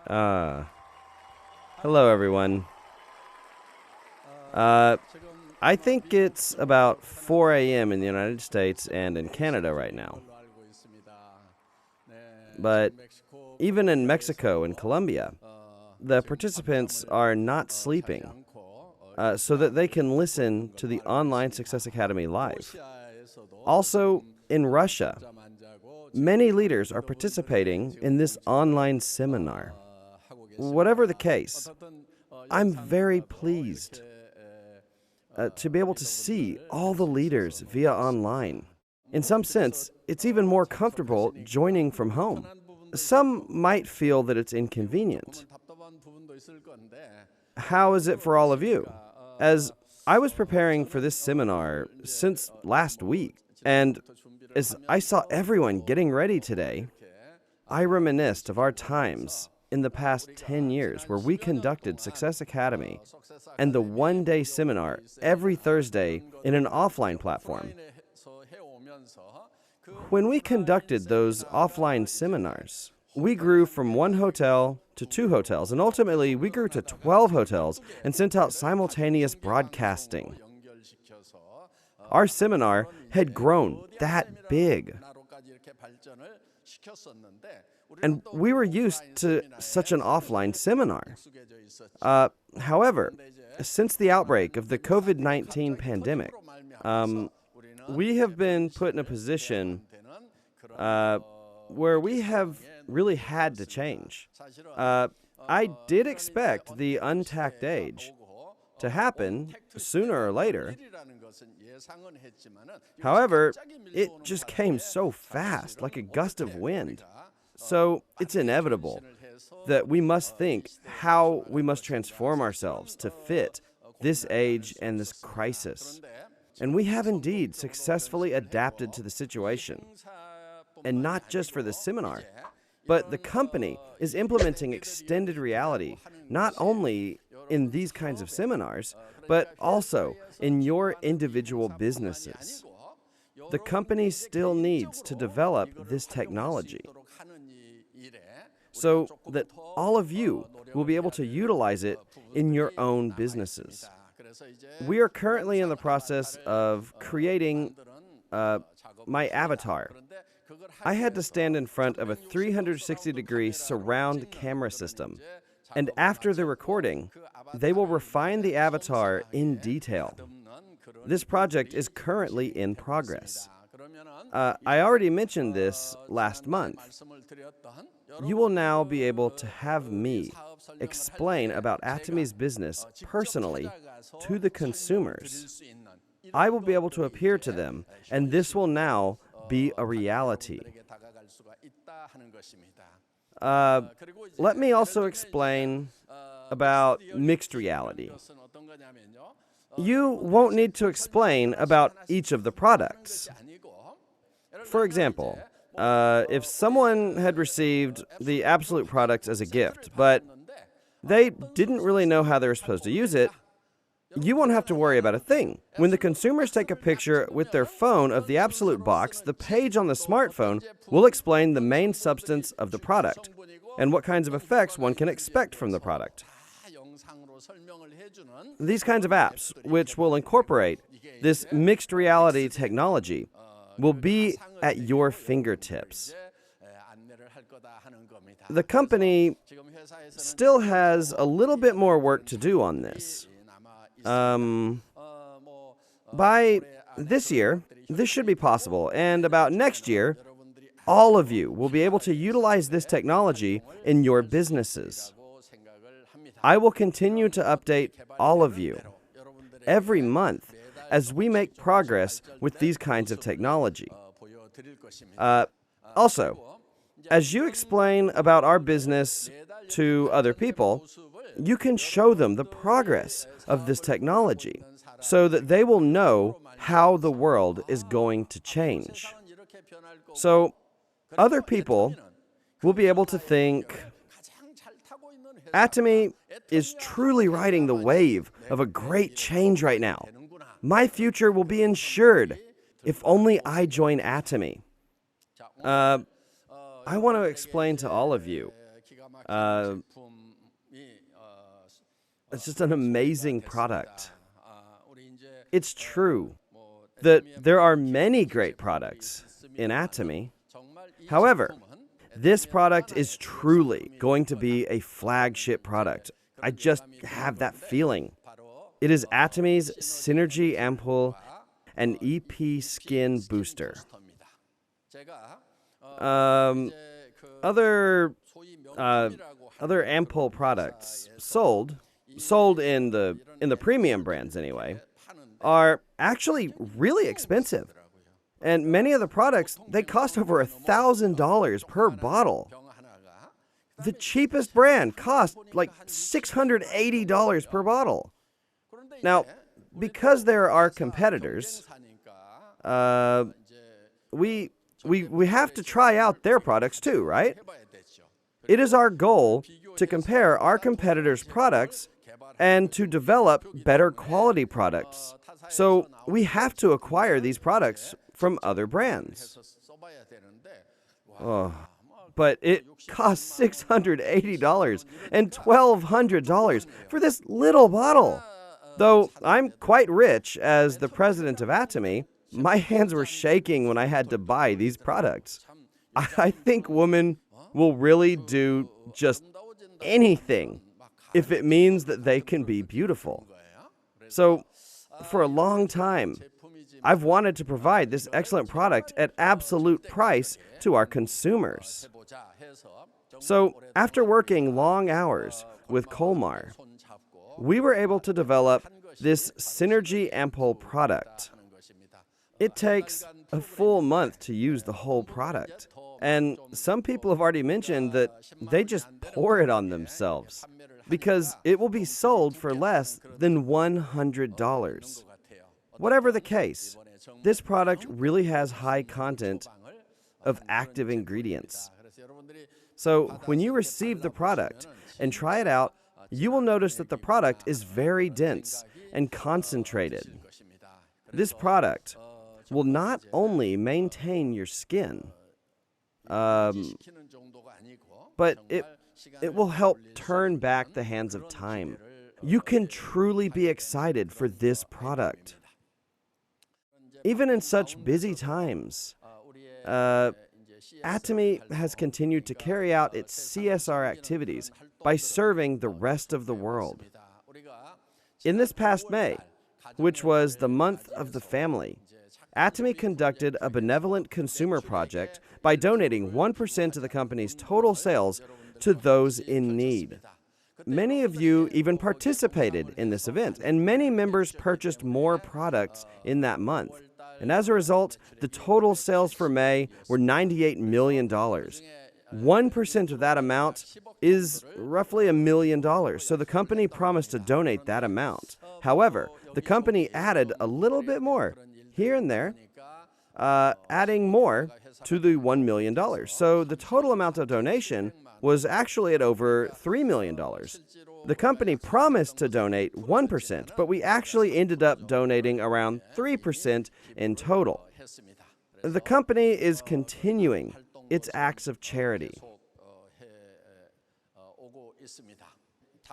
Uh, Hello, everyone. I think it's about 4 a.m. in the United States and in Canada right now. But even in Mexico and Colombia, the participants are not sleeping so that they can listen to the Online Success Academy live. Also, in Russia, many leaders are participating in this online seminar. Whatever the case, I'm very pleased to be able to see all the leaders via online. In some sense, it's even more comfortable joining from home. Some might feel that it's inconvenient. How is it for all of you? As I was preparing for this seminar since last week, and as I saw everyone getting ready today, I reminisced of our times in the past 10 years where we conducted Success Academy and the one-day seminar every Thursday in an offline platform. When we conducted those offline seminars, we grew from one hotel to 2 hotels, and ultimately we grew to 12 hotels and sent out simultaneous broadcasting. Our seminar had grown that big. And we were used to such an offline seminar. However, since the outbreak of the COVID-19 pandemic, we have been put in a position where we have really had to change. I did expect the untacked age to happen sooner or later. However, it just came so fast, like a gust of wind. So it's inevitable that we must think how we must transform ourselves to fit this age and this crisis. And we have indeed successfully adapted to the situation. And not just for the seminar, but the company is implementing extended reality, not only in these kinds of seminars, but also in your individual businesses. The company still needs to develop this technology so that all of you will be able to utilize it in your own businesses. We are currently in the process of creating my avatar. I had to stand in front of a 360-degree surround camera system, and after the recording, they will refine the avatar in detail. This project is currently in progress. I already mentioned this last month. You will now be able to have me explain about Atomy's business personally to the consumers. I will be able to appear to them, and this will now be a reality. Let me also explain about mixed reality. You won't need to explain about each of the products. For example, if someone had received the Absolute products as a gift, but they didn't really know how they were supposed to use it, you won't have to worry about a thing. When the consumers take a picture with their phone of the Absolute box, the page on the smartphone will explain the main substance of the product and what kinds of effects one can expect from the product. These kinds of apps, which will incorporate this mixed reality technology, will be at your fingertips. The company still has a little bit more work to do on this. By this year, this should be possible, and about next year, all of you will be able to utilize this technology in your businesses. I will continue to update all of you every month as we make progress with these kinds of technology. Also, as you explain about our business to other people, you can show them the progress of this technology so that they will know how the world is going to change. So, other people will be able to think, Atomy is truly riding the wave of a great change right now. My future will be ensured if only I join Atomy. I want to explain to all of you It's just an amazing product. It's true that there are many great products in Atomy. However, this product is truly going to be a flagship product. I just have that feeling. It is Atomy's Synergy Ampoule and EP Skin Booster. Other ampoule products sold in the premium brands anyway, are actually really expensive. And many of the products, they cost over $1,000 per bottle. The cheapest brand cost like $680 per bottle. Now, because there are competitors, we have to try out their products too, right? It is our goal to compare our competitors' products and to develop better quality products. So we have to acquire these products from other brands. But it costs $680 and $1,200 for this little bottle. Though I'm quite rich as the president of Atomy, my hands were shaking when I had to buy these products. I think women will really do just anything if it means that they can be beautiful. So, for a long time, I've wanted to provide this excellent product at absolute price to our consumers. So, after working long hours with Colmar, we were able to develop this Synergy Ampoule product. It takes a full month to use the whole product. And some people have already mentioned that they just pour it on themselves because it will be sold for less than $100. Whatever the case, this product really has high content of active ingredients. So when you receive the product and try it out, you will notice that the product is very dense and concentrated. This product will not only maintain your skin, but it will help turn back the hands of time. You can truly be excited for this product. Even in such busy times, Atomy has continued to carry out its CSR activities by serving the rest of the world. In this past May, which was the month of the family, Atomy conducted a benevolent consumer project by donating 1% of the company's total sales to those in need. Many of you even participated in this event, and many members purchased more products in that month. And as a result, the total sales for May were $98 million. 1% of that amount is roughly $1 million, so the company promised to donate that amount. However, the company added a little bit more, here and there, adding more to the $1 million. So the total amount of donation was actually at over $3 million. The company promised to donate 1%, but we actually ended up donating around 3% in total. The company is continuing its acts of charity.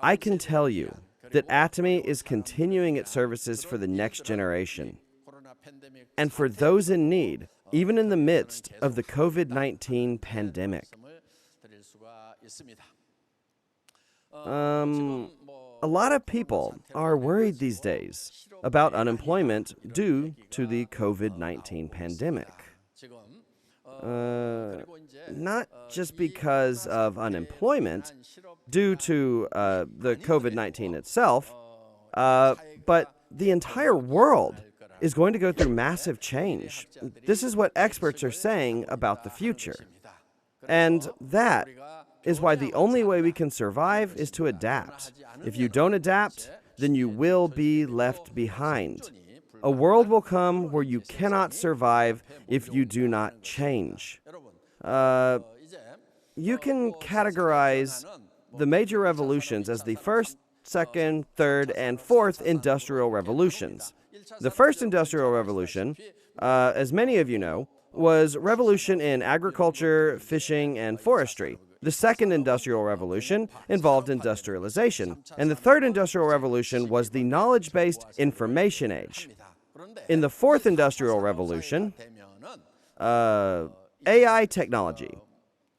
I can tell you that Atomy is continuing its services for the next generation and for those in need, even in the midst of the COVID-19 pandemic. A lot of people are worried these days about unemployment due to the COVID-19 pandemic. Not just because of unemployment due to the COVID-19 itself, but the entire world is going to go through massive change. This is what experts are saying about the future. And that is why the only way we can survive is to adapt. If you don't adapt, then you will be left behind. A world will come where you cannot survive if you do not change. You can categorize the major revolutions as the first, second, third, and fourth industrial revolutions. The first industrial revolution, as many of you know, was revolution in agriculture, fishing, and forestry. The second industrial revolution involved industrialization, and the third industrial revolution was the knowledge-based information age. In the fourth industrial revolution, AI technology.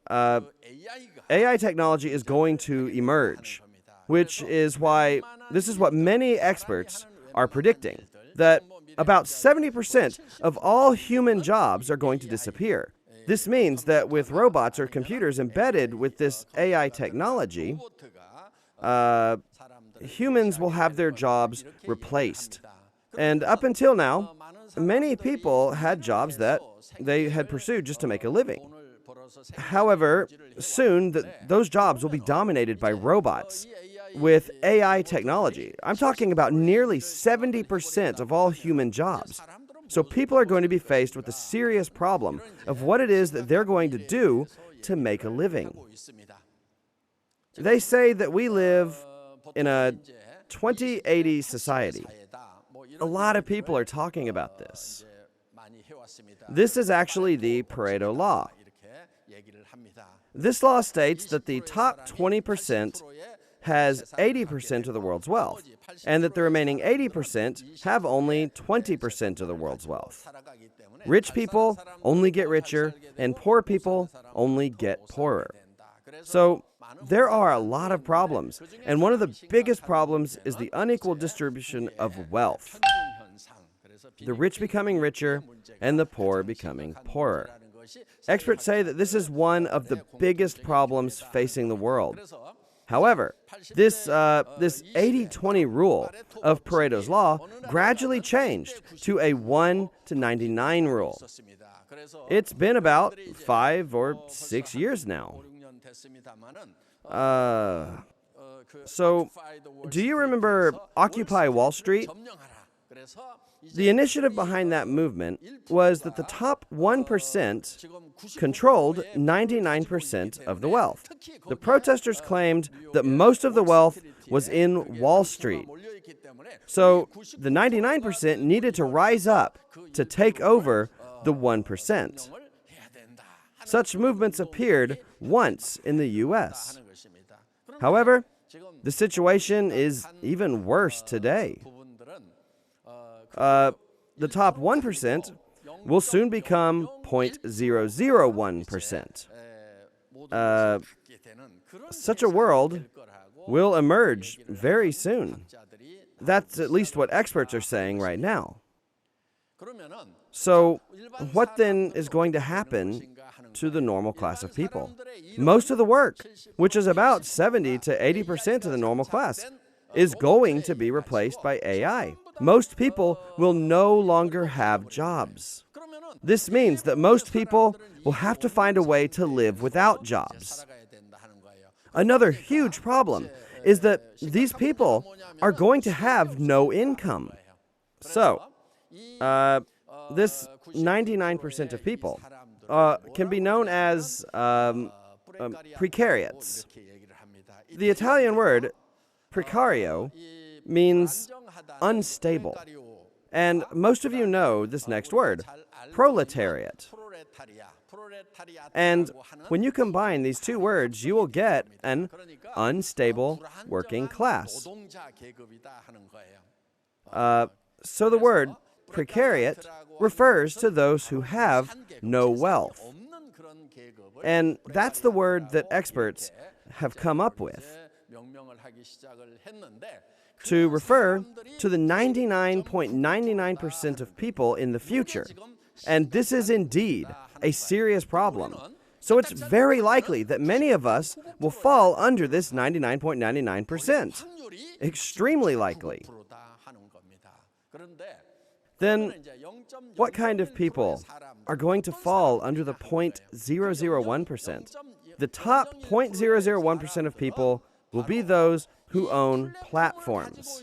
AI technology is going to emerge, which is why this is what many experts are predicting, that about 70% of all human jobs are going to disappear. This means that with robots or computers embedded with this AI technology, humans will have their jobs replaced. And up until now, many people had jobs that they had pursued just to make a living. However, soon those jobs will be dominated by robots with AI technology. I'm talking about nearly 70% of all human jobs. So people are going to be faced with the serious problem of what it is that they're going to do to make a living. They say that we live in a 2080 society. A lot of people are talking about this. This is actually the Pareto law. This law states that the top 20% has 80% of the world's wealth, and that the remaining 80% have only 20% of the world's wealth. Rich people only get richer, and poor people only get poorer. So there are a lot of problems, and one of the biggest problems is the unequal distribution of wealth. The rich becoming richer, and the poor becoming poorer. Experts say that this is one of the biggest problems facing the world. However, this 80-20 rule of Pareto's law gradually changed to a 1-99 rule. It's been about 5 or 6 years now. So, do you remember Occupy Wall Street? The initiative behind that movement was that the top 1% controlled 99% of the wealth. The protesters claimed that most of the wealth was in Wall Street. So the 99% needed to rise up to take over the 1%. Such movements appeared once in the U.S. However, the situation is even worse today. The top 1% will soon become 0.001%. Such a world will emerge very soon. That's at least what experts are saying right now. So, what then is going to happen to the normal class of people? Most of the work, which is about 70 to 80% of the normal class, is going to be replaced by AI. Most people will no longer have jobs. This means that most people will have to find a way to live without jobs. Another huge problem is that these people are going to have no income. So, this 99% of people can be known as precariats. The Italian word precario means unstable. And most of you know this next word, proletariat. And when you combine these two words, you will get an unstable working class. So the word precariat refers to those who have no wealth. And that's the word that experts have come up with to refer to the 99.99% of people in the future. And this is indeed a serious problem. So it's very likely that many of us will fall under this 99.99%. Extremely likely. Then, what kind of people are going to fall under the 0.001%? The top 0.001% of people will be those who own platforms.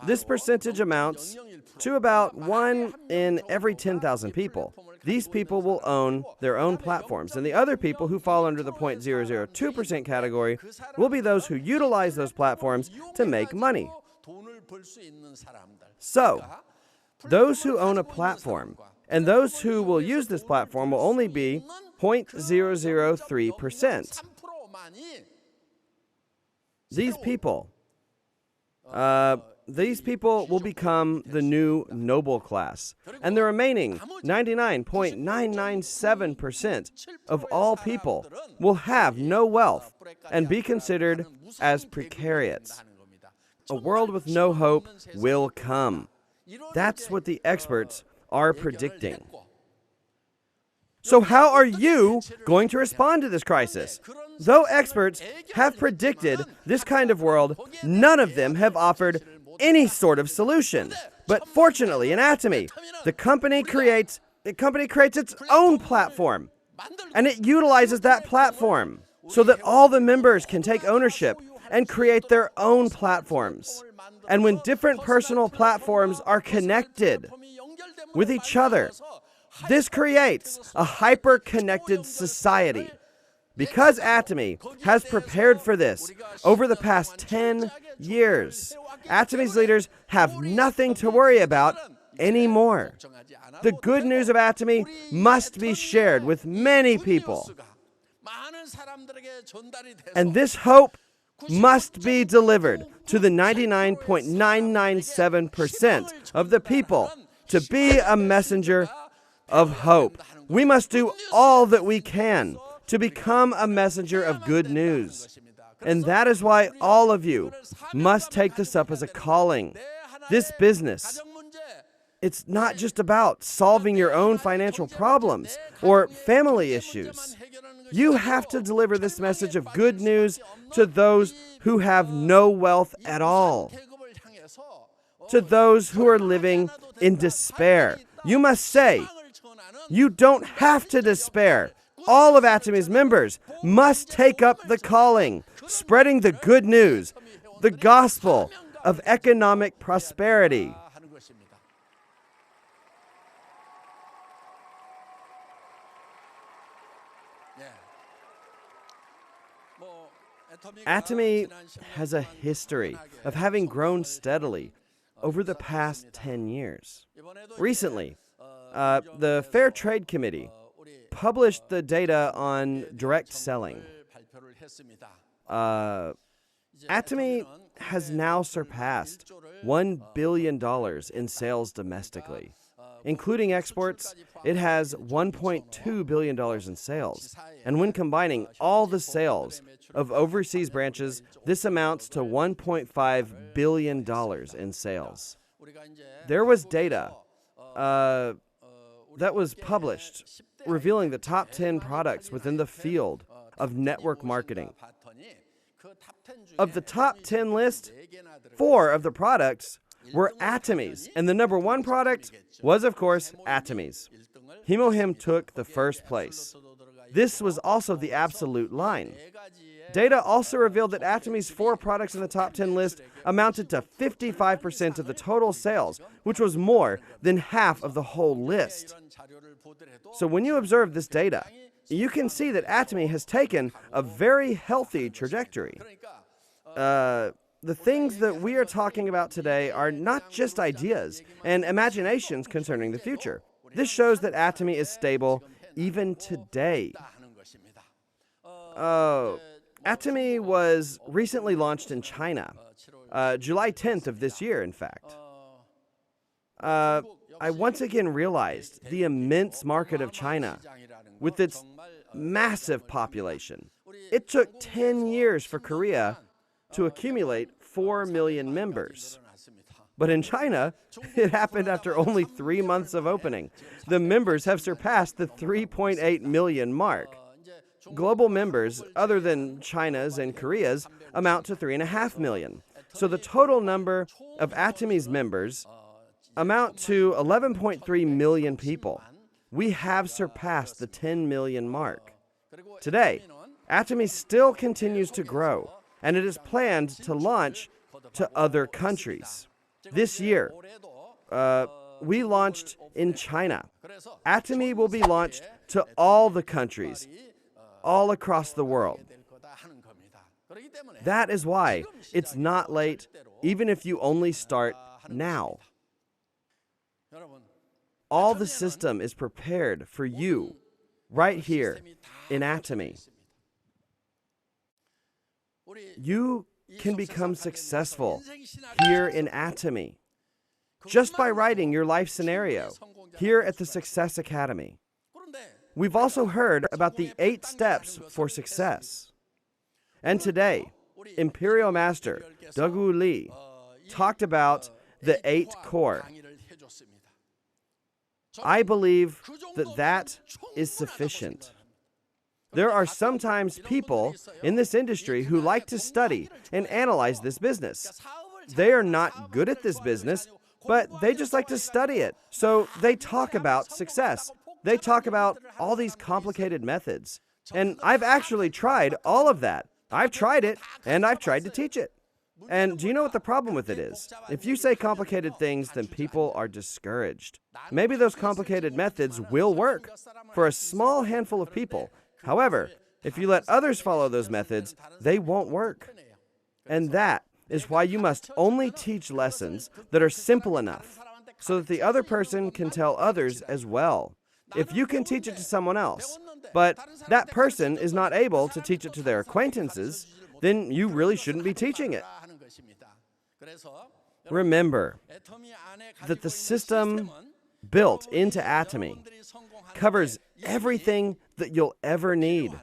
This percentage amounts to about 1 in every 10,000 people. These people will own their own platforms, and the other people who fall under the 0.002% category will be those who utilize those platforms to make money. So, those who own a platform and those who will use this platform will only be 0.003%. These people will become the new noble class, and the remaining 99.997% of all people will have no wealth and be considered as precariats. A world with no hope will come. That's what the experts are predicting. So how are you going to respond to this crisis? Though experts have predicted this kind of world, none of them have offered any sort of solution. But fortunately, in Atomy, the company creates its own platform, and it utilizes that platform so that all the members can take ownership and create their own platforms. And when different personal platforms are connected with each other, this creates a hyper-connected society. Because Atomy has prepared for this over the past 10 years, Atomy's leaders have nothing to worry about anymore. The good news of Atomy must be shared with many people. And this hope must be delivered to the 99.997% of the people to be a messenger of hope. We must do all that we can to become a messenger of good news. And that is why all of you must take this up as a calling. This business, it's not just about solving your own financial problems or family issues. You have to deliver this message of good news to those who have no wealth at all, to those who are living in despair. You must say, you don't have to despair. All of Atomy's members must take up the calling, spreading the good news, the gospel of economic prosperity. Atomy has a history of having grown steadily over the past 10 years. Recently, the Fair Trade Committee published the data on direct selling. Atomy has now surpassed $1 billion in sales domestically. Including exports, it has $1.2 billion in sales. And when combining all the sales of overseas branches, this amounts to $1.5 billion in sales. There was data that was published revealing the top 10 products within the field of network marketing. Of the top 10 list, 4 of the products were Atomy's, and the number 1 product was, of course, Atomy's. Hemohim took the first place. This was also the absolute line. Data also revealed that Atomy's 4 products in the top 10 list amounted to 55% of the total sales, which was more than half of the whole list. So when you observe this data, you can see that Atomy has taken a very healthy trajectory. The things that we are talking about today are not just ideas and imaginations concerning the future. This shows that Atomy is stable even today. Atomy was recently launched in China, July 10th of this year, in fact. I once again realized the immense market of China with its massive population. It took 10 years for Korea to accumulate 4 million members. But in China, it happened after only 3 months of opening. The members have surpassed the 3.8 million mark. Global members, other than China's and Korea's, amount to 3.5 million. So the total number of Atomy's members amount to 11.3 million people. We have surpassed the 10 million mark. Today, Atomy still continues to grow, and it is planned to launch to other countries. This year, we launched in China. Atomy will be launched to all the countries, all across the world. That is why it's not late, even if you only start now. All the system is prepared for you right here in Atomy. You can become successful here in Atomy just by writing your life scenario here at the Success Academy. We've also heard about the 8 steps for success. And today, Imperial Master Dogu Lee talked about the 8 core. I believe that that is sufficient. There are sometimes people in this industry who like to study and analyze this business. They are not good at this business, but they just like to study it. So they talk about success. They talk about all these complicated methods. And I've actually tried all of that. I've tried it, and I've tried to teach it. And do you know what the problem with it is? If you say complicated things, then people are discouraged. Maybe those complicated methods will work for a small handful of people. However, if you let others follow those methods, they won't work. And that is why you must only teach lessons that are simple enough so that the other person can tell others as well. If you can teach it to someone else, but that person is not able to teach it to their acquaintances, then you really shouldn't be teaching it. Remember that the system built into Atomy covers everything that you'll ever need,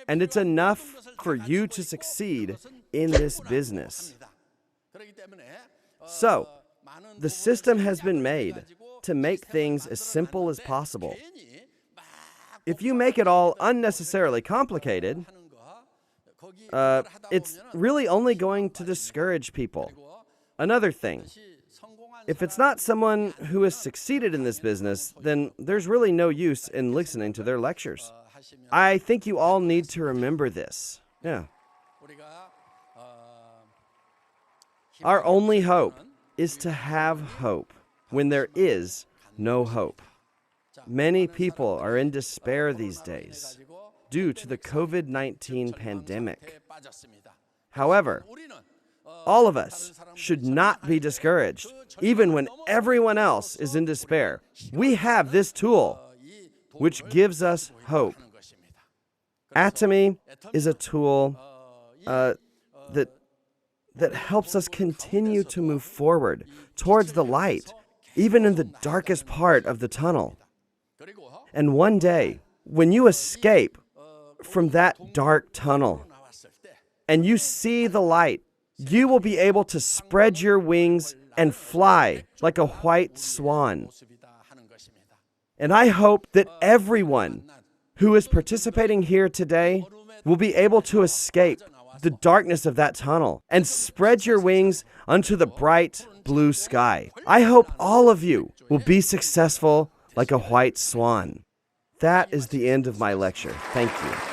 and it's enough for you to succeed in this business. So, the system has been made to make things as simple as possible. If you make it all unnecessarily complicated, it's really only going to discourage people. Another thing, if it's not someone who has succeeded in this business, then there's really no use in listening to their lectures. I think you all need to remember this. Yeah. Our only hope is to have hope when there is no hope. Many people are in despair these days due to the COVID-19 pandemic. However, all of us should not be discouraged, even when everyone else is in despair. We have this tool, which gives us hope. Atomy is a tool that helps us continue to move forward towards the light, even in the darkest part of the tunnel. And one day, when you escape from that dark tunnel and you see the light, you will be able to spread your wings and fly like a white swan. And I hope that everyone who is participating here today will be able to escape the darkness of that tunnel and spread your wings unto the bright blue sky. I hope all of you will be successful like a white swan. That is the end of my lecture. Thank you.